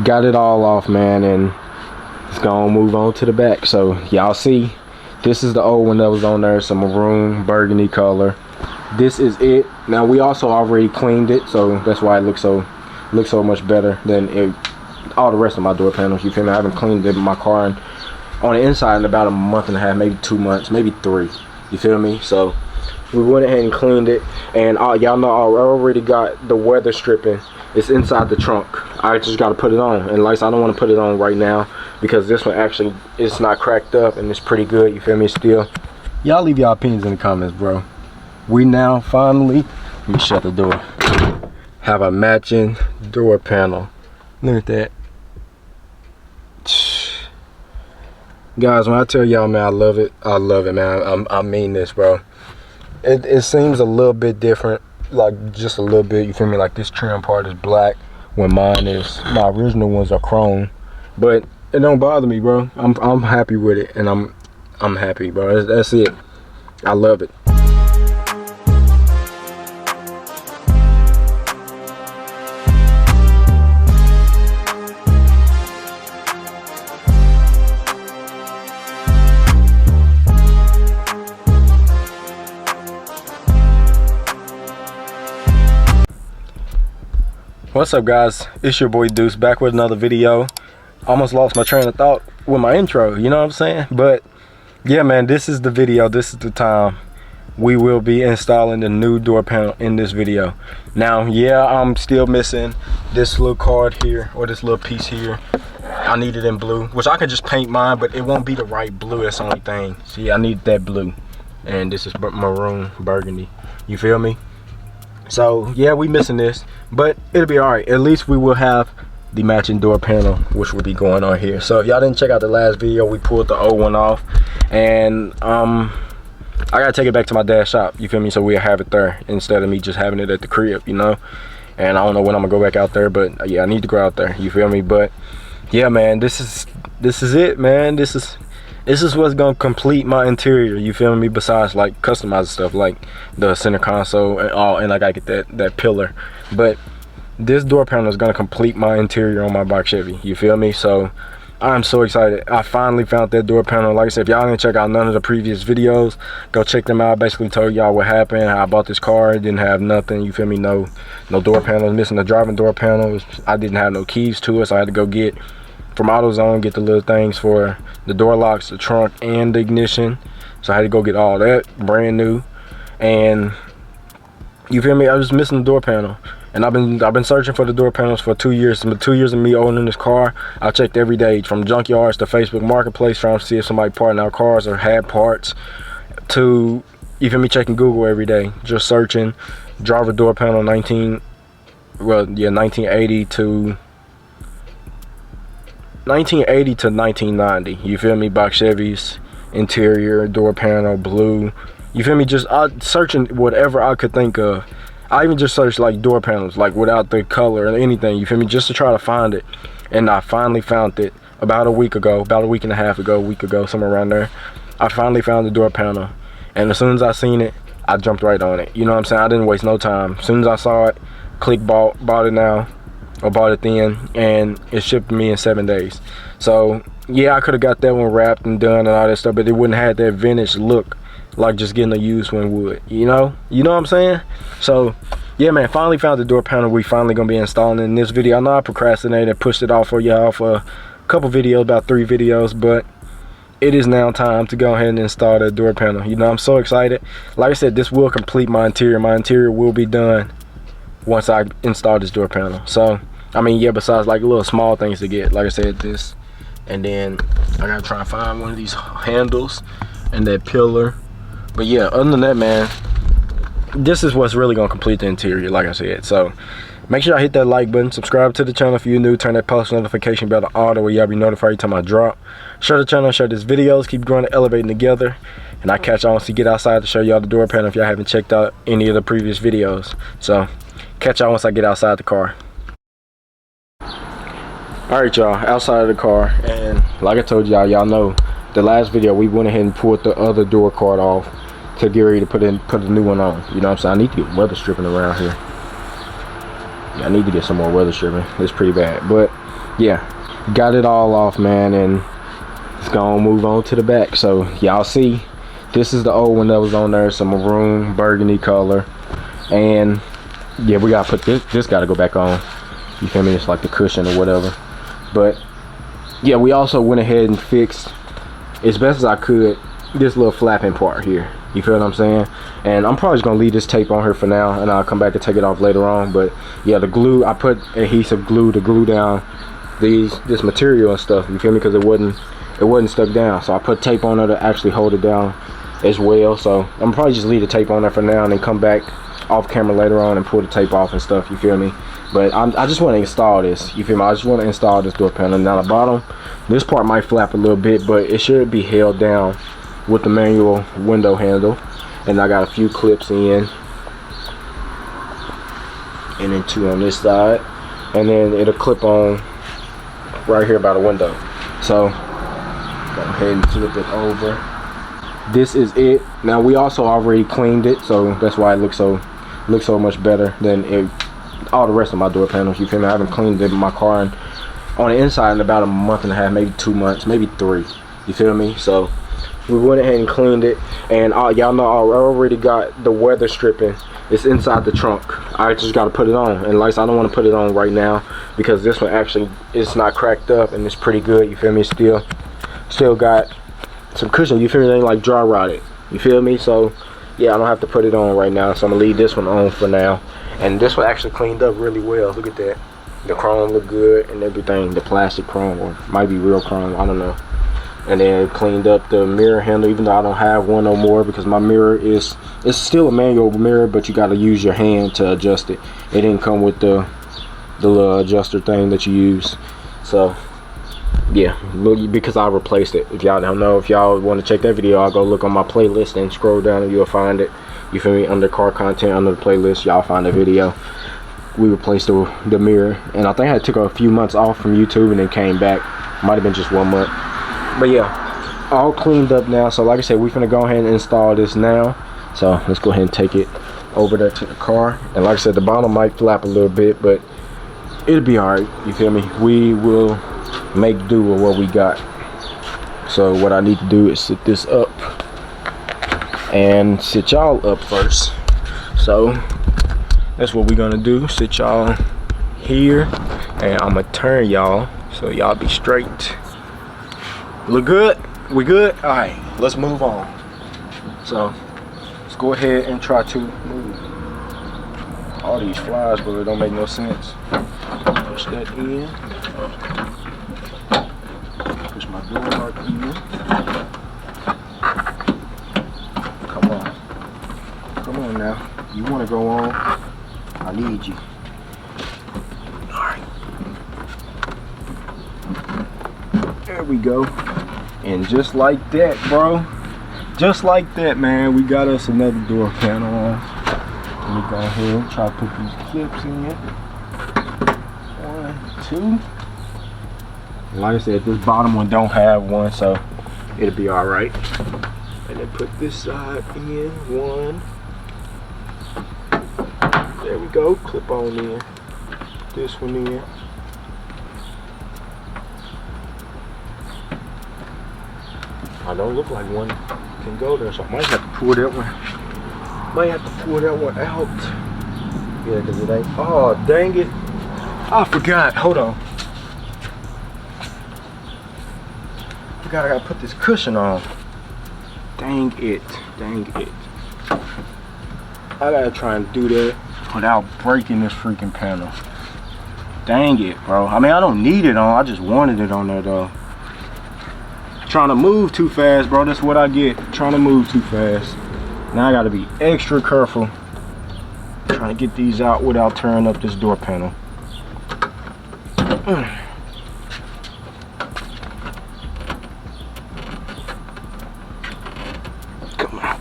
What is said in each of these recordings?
got it all off, man, and it's gonna move on to the back. So y'all see, this is the old one that was on there, some maroon burgundy color. This is it. Now we also already cleaned it, so that's why it looks so much better than all the rest of my door panels. You feel me? I haven't cleaned it in my car on the inside in about a month and a half, maybe 2 months, maybe 3. You feel me? So we went ahead and cleaned it, and y'all know I already got the weather stripping. It's inside the trunk. I just got to put it on, and like I don't want to put it on right now because this one actually it's not cracked up and it's pretty good. You feel me? Still, y'all leave y'all opinions in the comments, bro. We now finally, let me shut the door, have a matching door panel. Look at that. Guys, when I tell y'all, man, I love it, man. I mean this, bro. It seems a little bit different, like just a little bit, you feel me? Like this trim part is black when mine is, my original ones are chrome, but it don't bother me, bro. I'm happy with it, and I'm happy, bro. That's it. I love it. What's up, guys? It's your boy Deuce back with another video. Almost lost my train of thought with my intro, you know what I'm saying? But yeah, man, this is the video, this is the time. We will be installing the new door panel in this video. Now, yeah, I'm still missing this little card here, or this little piece here. I need it in blue, which I could just paint mine, but it won't be the right blue. That's the only thing. See, I need that blue, and this is maroon burgundy. You feel me? So yeah, we missing this, but it'll be all right. At least we will have the matching door panel, which will be going on here. So if y'all didn't check out the last video, we pulled the old one off, and I gotta take it back to my dad's shop. You feel me? So we'll have it there instead of me just having it at the crib, you know. And I don't know when I'm gonna go back out there, but yeah, I need to go out there. You feel me? But yeah, man, this is it, man. This is what's gonna complete my interior, you feel me? Besides like customizing stuff like the center console and all, and I gotta get that pillar. But this door panel is gonna complete my interior on my box Chevy, you feel me? So I'm so excited. I finally found that door panel. Like I said, if y'all didn't check out none of the previous videos, go check them out. I basically told y'all what happened. I bought this car, it didn't have nothing, you feel me? No door panel, missing the driving door panel. I didn't have no keys to it, so I had to go get from AutoZone, get the little things for the door locks, the trunk, and the ignition. So I had to go get all that brand new. And you feel me? I was missing the door panel, and I've been searching for the door panels for 2 years. 2 years of me owning this car, I checked every day, from junkyards to Facebook Marketplace, trying to see if somebody parting out cars or had parts, to, you feel me, checking Google every day, just searching driver door panel 1980 to 1990, you feel me? Box Chevys, interior, door panel, blue, you feel me? Just searching whatever I could think of. I even just searched like door panels, like without the color or anything, you feel me? Just to try to find it. And I finally found it about a week ago, about a week and a half ago, somewhere around there. I finally found the door panel, and as soon as I seen it, I jumped right on it. You know what I'm saying? I didn't waste no time. As soon as I saw it, click bought it now. I bought it then, and it shipped me in 7 days. So yeah, I could have got that one wrapped and done and all that stuff, but it wouldn't have that vintage look like just getting a used one would, you know what I'm saying? So yeah, man, finally found the door panel. We finally gonna be installing in this video. I know I procrastinated and pushed it off for y'all for a couple videos, about 3 videos, but it is now time to go ahead and install the door panel. You know, I'm so excited. Like I said, this will complete my interior. My interior will be done once I install this door panel. So I mean, yeah, besides like little small things to get, like I said, this, and then I gotta try and find one of these handles and that pillar. But yeah, other than that, man, this is what's really gonna complete the interior, like I said. So make sure I hit that like button, subscribe to the channel if you're new, turn that post notification bell to all, where y'all be notified every time I drop. Share the channel, share these videos, keep growing and elevating together. And I catch y'all once you get outside to show y'all the door panel if y'all haven't checked out any of the previous videos. So catch y'all once I get outside the car. Alright, y'all, outside of the car, and like I told y'all know the last video we went ahead and pulled the other door card off to get ready to put a new one on. You know what I'm saying? I need to get weather stripping around here. Yeah, I need to get some more weather stripping. It's pretty bad. But yeah, got it all off, man, and it's gonna move on to the back. So y'all see, this is the old one that was on there, some maroon burgundy color. And yeah, we gotta put this gotta go back on, you feel me? It's like the cushion or whatever. But yeah, we also went ahead and fixed as best as I could this little flapping part here, you feel what I'm saying? And I'm probably just gonna leave this tape on here for now, and I'll come back and take it off later on. But yeah, the glue, I put adhesive glue to glue down this material and stuff, you feel me? Because it wasn't stuck down, so I put tape on there to actually hold it down as well. So I'm probably just leave the tape on there for now and then come back off camera later on and pull the tape off and stuff, you feel me? But I just want to install this, you feel me? I just want to install this door panel. Now the bottom, this part might flap a little bit, but it should be held down with the manual window handle. And I got a few clips in, and then 2 on this side, and then it'll clip on right here by the window. So go ahead and flip it over. This is it. Now we also already cleaned it, so that's why it looks so much better than all the rest of my door panels, you feel me? I haven't cleaned it in my car on the inside in about a month and a half, maybe 2 months, maybe 3, you feel me? So we went ahead and cleaned it, and y'all know I already got the weather stripping. It's inside the trunk. I just got to put it on, and like I don't want to put it on right now because this one actually, it's not cracked up and it's pretty good, you feel me? Still got some cushion, you feel me? It ain't like dry rotted, you feel me? So yeah, I don't have to put it on right now, so I'm gonna leave this one on for now. And this one actually cleaned up really well. Look at that. The chrome look good and everything. The plastic chrome, or might be real chrome, I don't know. And then it cleaned up the mirror handle, even though I don't have one no more, because my mirror it's still a manual mirror, but you got to use your hand to adjust it. It didn't come with the little adjuster thing that you use. So yeah, because I replaced it. If y'all don't know, if y'all want to check that video, I'll go look on my playlist and scroll down and you'll find it, you feel me? Under car content, under the playlist, y'all find the video. We replaced the mirror, and I think I took a few months off from YouTube and then came back. Might have been just 1 month. But yeah, all cleaned up now. So like I said, we're gonna go ahead and install this now. So let's go ahead and take it over there to the car. And like I said, the bottom might flap a little bit, but it'll be all right, you feel me? We will make do with what we got. So what I need to do is sit this up and sit y'all up first. So that's what we're gonna do, sit y'all here, and I'm gonna turn y'all so y'all be straight. Look good? We good? All right, let's move on. So let's go ahead and try to move all these flies, but it don't make no sense. Push that in. Push my door mark in. Come on now. You want to go on? I need you. All right. There we go. And just like that, bro. Just like that, man. We got us another door panel on. Let me go ahead and try to put these clips in. 1, 2. Like I said, this bottom one don't have one, so it'll be all right. And then put this side in. 1. There we go. Clip on in. This one in. I don't look like one can go there, so I might have to pull that one. Might have to pull that one out. Yeah, because it ain't. Oh, dang it. I forgot. Hold on. I gotta put this cushion on. Dang it. Dang it. I gotta try and do that without breaking this freaking panel. Dang it, bro. I mean, I don't need it on. I just wanted it on there, though. Trying to move too fast, bro. That's what I get. Trying to move too fast. Now I gotta be extra careful trying to get these out without tearing up this door panel. Come on.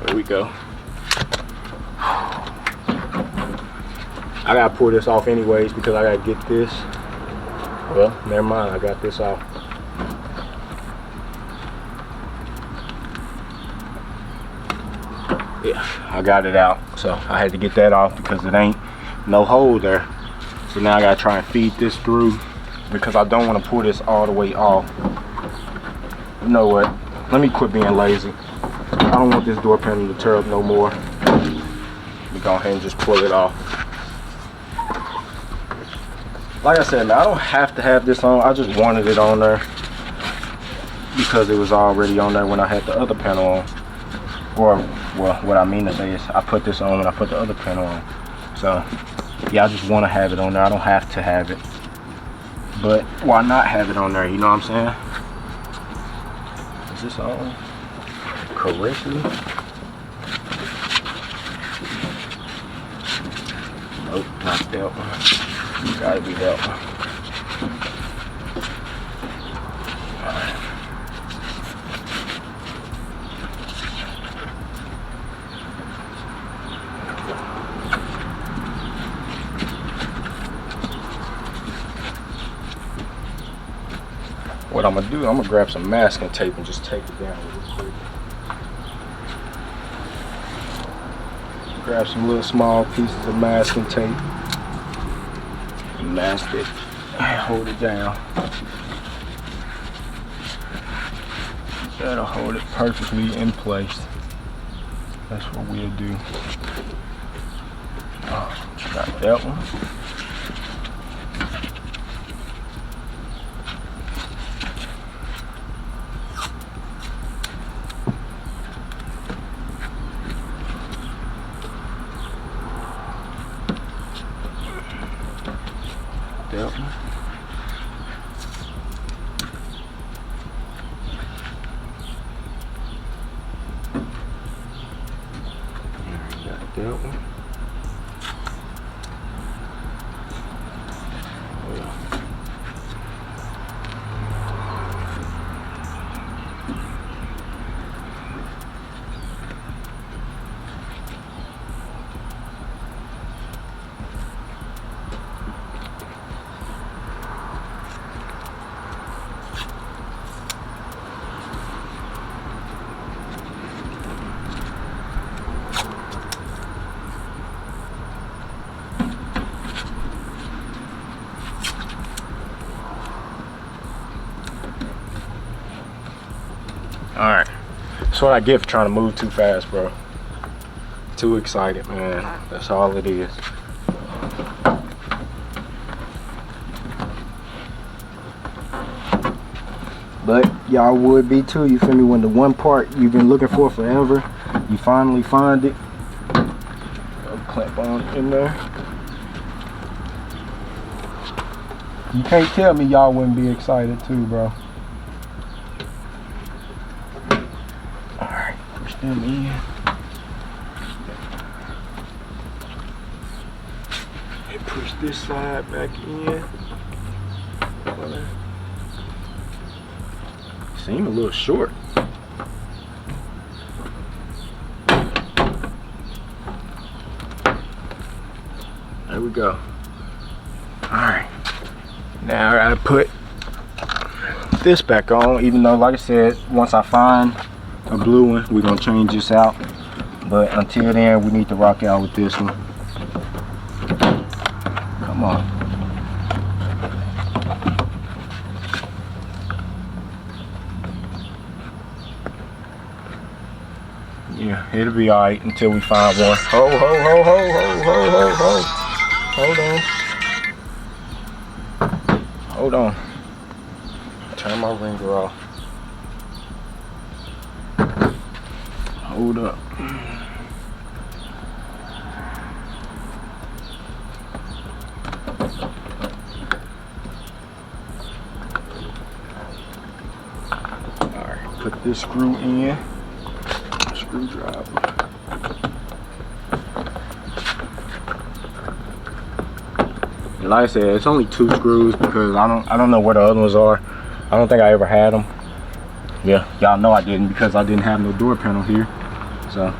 There we go. I gotta pull this off anyways because I gotta get this. Well, never mind, I got this off. Yeah, I got it out, so I had to get that off because it ain't no hole there. So now I gotta try and feed this through because I don't want to pull this all the way off. You know what? Let me quit being lazy. I don't want this door panel to tear up no more. Let me go ahead and just pull it off. Like I said, man, I don't have to have this on. I just wanted it on there because it was already on there when I had the other panel on. Or, well, what I mean to say is I put this on when I put the other panel on. So, yeah, I just want to have it on there. I don't have to have it. But why not have it on there? You know what I'm saying? Is this on correctly? Nope, not that one. Gotta be that one. Alright. What I'm gonna do, I'm gonna grab some masking tape and just tape it down real quick. Grab some little small pieces of masking tape and mask it and hold it down. That'll hold it perfectly in place. That's what we'll do. Got that one. That one. Got that one. Alright, that's what I get for trying to move too fast, bro. Too excited, man. That's all it is. But y'all would be too, you feel me, when the one part you've been looking for forever, you finally find it. I'll clamp on in there. You can't tell me y'all wouldn't be excited too, bro. Push them in. And push this side back in. Seem a little short. There we go. Alright. Now I gotta put this back on, even though, like I said, once I find a blue one, we're gonna change this out, but until then we need to rock out with this one. Come on. Yeah, it'll be alright until we find one. Ho ho ho ho ho ho ho ho. Hold on. Turn my ringer off. Hold up. Alright, put this screw in. Screwdriver. And like I said, it's only 2 screws because I don't know where the other ones are. I don't think I ever had them. Yeah, y'all know I didn't because I didn't have no door panel here. So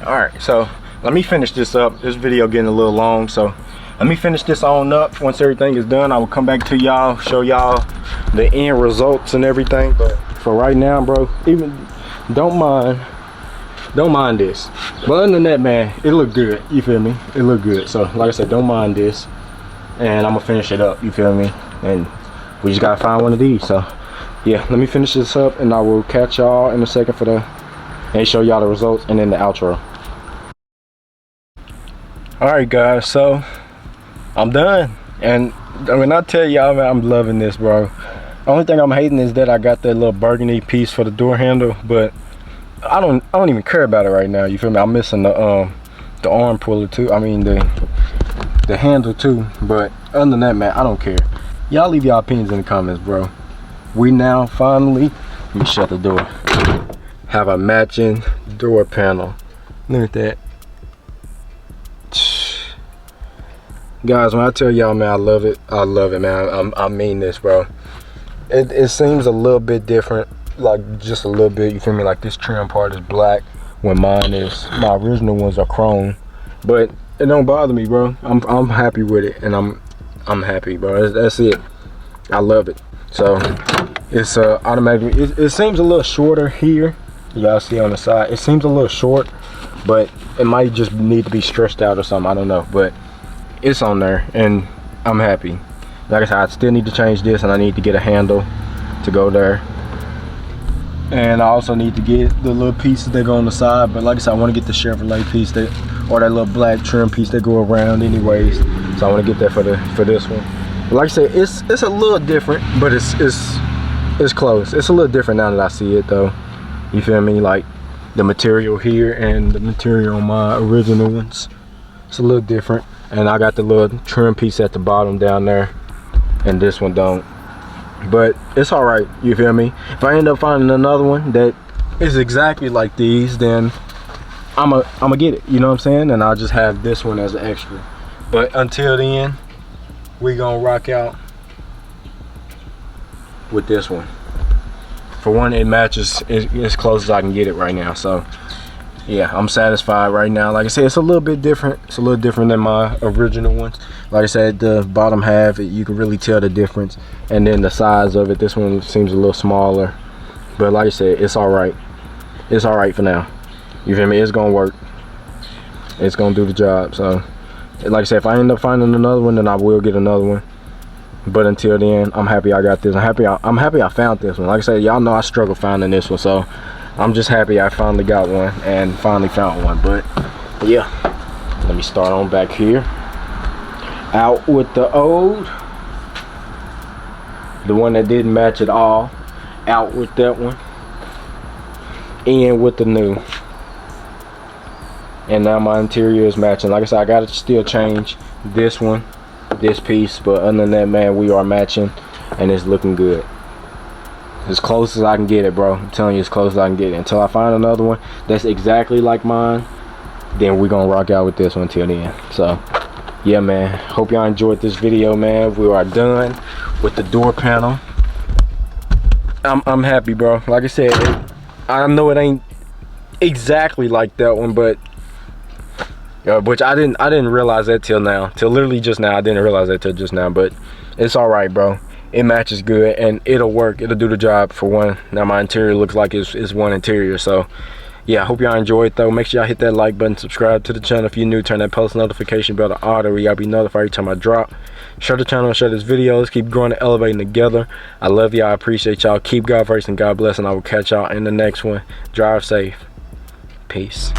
All right, so let me finish this up. This video getting a little long, so let me finish this on up. Once everything is done, I will come back to y'all, show y'all the end results and everything. But for right now, bro, even don't mind this. But other than that, man, it looked good. You feel me? It looked good. So like I said, don't mind this, and I'm gonna finish it up. You feel me? And we just gotta find one of these. So yeah, let me finish this up, and I will catch y'all in a second for the and show y'all the results and then the outro. All right, guys, so I'm done, and when I tell y'all, man, I'm loving this, bro. Only thing I'm hating is that I got that little burgundy piece for the door handle, but I don't even care about it right now. You feel me? I'm missing the arm puller too. I mean the handle too. But other than that, man, I don't care. Y'all leave y'all opinions in the comments, bro. We now finally, let me shut the door, have a matching door panel. Look at that. Guys, when I tell y'all, man, I love it, man. I mean this, bro. It seems a little bit different, like just a little bit, you feel me? Like this trim part is black when mine is, my original ones are chrome, but it don't bother me, bro. I'm happy with it, and I'm happy, bro. That's it. I love it. So it's automatically, it seems a little shorter here. Y'all see on the side, it seems a little short, but it might just need to be stretched out or something, I don't know. But it's on there, and I'm happy. Like I said, I still need to change this, and I need to get a handle to go there, and I also need to get the little pieces that go on the side. But like I said, I want to get the Chevrolet piece that, or that little black trim piece that go around anyways, so I want to get that for this one. But like I said, it's a little different, but it's close. It's a little different now that I see it, though. You feel me? Like the material here and the material on my original ones, it's a little different. And I got the little trim piece at the bottom down there, and this one don't. But it's all right, you feel me? If I end up finding another one that is exactly like these, then I'm a get it, you know what I'm saying? And I'll just have this one as an extra. But until then, we gonna rock out with this one. For one, it matches as close as I can get it right now. So yeah, I'm satisfied right now. Like I said, it's a little bit different. It's a little different than my original ones. Like I said, the bottom half, you can really tell the difference. And then the size of it, this one seems a little smaller. But like I said, it's all right. It's all right for now. You feel me? It's gonna work. It's gonna do the job. So like I said, if I end up finding another one, then I will get another one. But until then, I'm happy I got this. I'm happy I found this one. Like I said, y'all know I struggle finding this one, so I'm just happy I finally got one and finally found one. But yeah, let me start on back here. Out with the old, the one that didn't match at all. Out with that one. In with the new. And now my interior is matching. Like I said, I gotta still change this one, this piece, but other than that, man, we are matching, and it's looking good. As close as I can get it, bro. I'm telling you, as close as I can get it. Until I find another one that's exactly like mine, then we're gonna rock out with this one till the end. So yeah, man, hope y'all enjoyed this video, man. We are done with the door panel. I'm happy, bro. Like I said, I know it ain't exactly like that one, but which I didn't realize that till now, till literally just now. I didn't realize that till just now, but it's all right, bro. It matches good, and it'll work. It'll do the job for one. Now my interior looks like it's one interior. So yeah, I hope y'all enjoyed, though. Make sure y'all hit that like button, subscribe to the channel if you're new, turn that post notification bell to auto, where y'all be notified every time I drop. Share the channel and share this video. Let's keep growing and elevating together. I love y'all. I appreciate y'all. Keep God first and God bless, and I will catch y'all in the next one. Drive safe. Peace.